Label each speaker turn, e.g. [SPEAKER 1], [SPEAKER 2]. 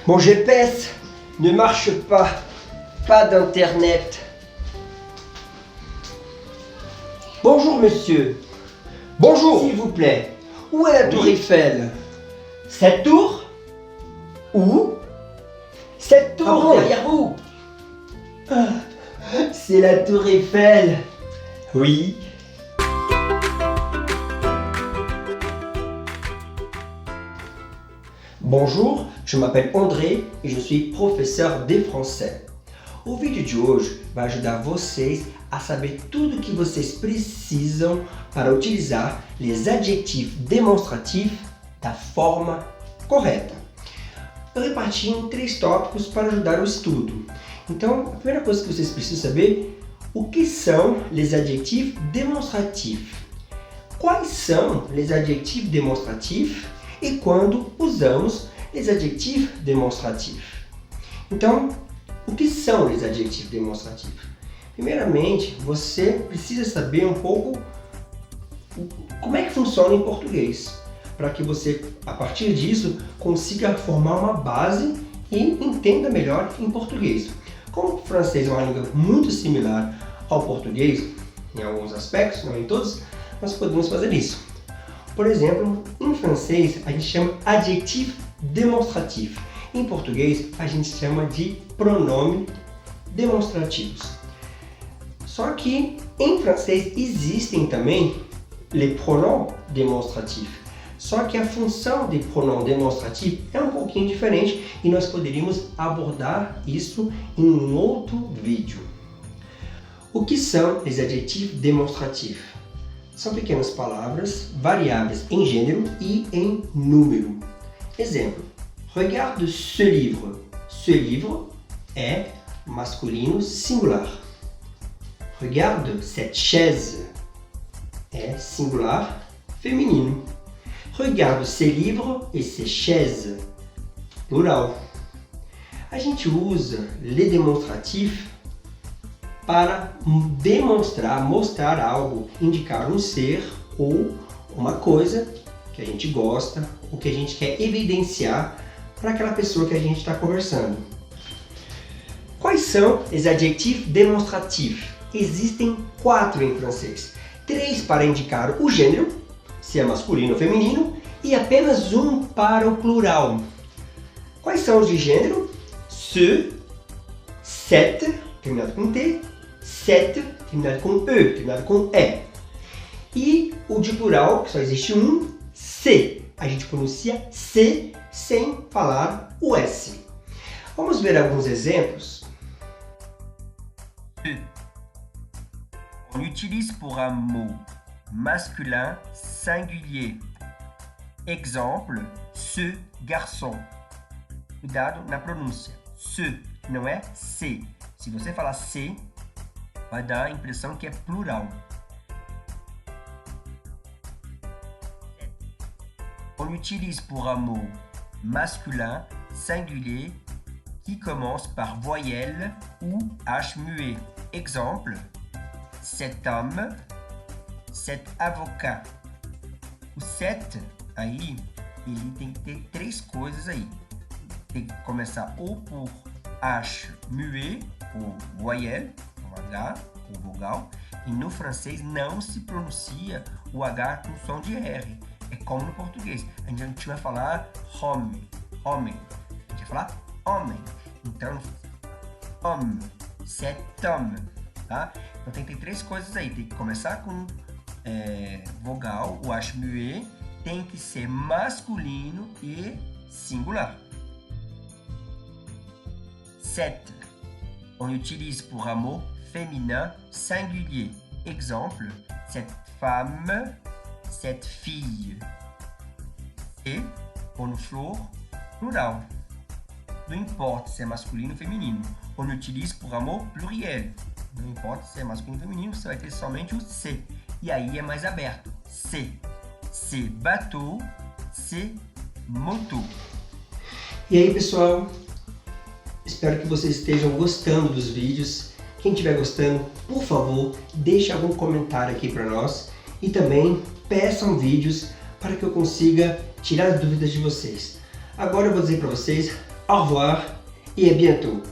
[SPEAKER 1] Mon GPS ne marche pas. Pas d'internet. Bonjour monsieur.
[SPEAKER 2] Bonjour.
[SPEAKER 1] S'il vous plaît, où est la tour
[SPEAKER 2] Oui.
[SPEAKER 1] Eiffel?
[SPEAKER 2] Cette tour?
[SPEAKER 1] Où? Cette tour
[SPEAKER 2] Ah bon?
[SPEAKER 1] derrière vous. Ah, c'est la tour Eiffel. Oui. Bonjour, je m'appelle André e je suis professeur de français. O vídeo de hoje vai ajudar vocês a saber tudo que vocês precisam para utilizar les adjetifs demonstratifs da forma correta. Eu reparti em 3 tópicos para ajudar o estudo. Então, a primeira coisa que vocês precisam saber o que são les adjectifs demonstratifs. Quais são les adjectifs demonstratifs e quando usamos les adjectifs demonstratifs. Então, o que são les adjectifs demonstratifs? Primeiramente, você precisa saber um pouco como é que funciona em português, para que você, a partir disso, consiga formar uma base e entenda melhor em português. Como o francês é uma língua muito similar ao português, em alguns aspectos, não em todos, nós podemos fazer isso. Por exemplo, em francês a gente chama adjetivo demonstrativo. Em português a gente chama de pronome demonstrativos. Só que em francês existem também les pronoms demonstratifs. Só que a função de pronome demonstrativo é um pouquinho diferente e nós poderíamos abordar isso em um outro vídeo. O que são os adjetivos demonstrativos? São pequenas palavras variáveis em gênero e em número. Exemplo: regarde ce livre. Ce livre é masculino singular. Regarde cette chaise é singular feminino. Regarde ces livres et ces chaises, plural. A gente usa les démonstratifs para demonstrar, mostrar algo, indicar um ser ou uma coisa que a gente gosta ou que a gente quer evidenciar para aquela pessoa que a gente está conversando. Quais são os adjetifs demonstratifs? Existem 4 em francês. 3 para indicar o gênero, se é masculino ou feminino, e apenas um para o plural. Quais são os de gênero? Ce, cette, terminado com T, cette, terminado com E, terminado com E. E o de plural, que só existe um, C. A gente pronuncia C sem falar o S. Vamos ver alguns exemplos?
[SPEAKER 3] On utilise pour un mot masculin singulier. Exemple, ce garçon. Cuidado na pronúncia. Ce não é C. Se você falar C, vai dar a impressão que é plural. On utilise pour un mot masculin singulier qui commence par voyelle ou H muet. Exemple, cet homme, cet avocat. O cet aí, ele tem que ter 3 coisas aí. Tem que começar ou por H muet, ou voyelle, ou H, ou vogal. E no francês não se pronuncia o H com som de R. É como no português. A gente vai falar homem. A gente vai falar homem. Então, homme, cet homme. Tá? Então tem que ter 3 coisas aí. Tem que começar com vogal, o H muet. Tem que ser masculino e singular. Cet. On utilise pour un mot féminin singulier. Exemple, cette femme, cette fille. E, on flor, plural. Não importa se é masculino ou feminino. On utilise pour un mot pluriel. Não importa se é masculino ou feminino, você vai ter somente o C. E aí é mais aberto. C. C'est bateau, c'est moto.
[SPEAKER 1] E aí, pessoal, espero que vocês estejam gostando dos vídeos. Quem estiver gostando, por favor, deixe algum comentário aqui para nós e também peçam vídeos para que eu consiga tirar as dúvidas de vocês. Agora eu vou dizer para vocês Au revoir et à bientôt.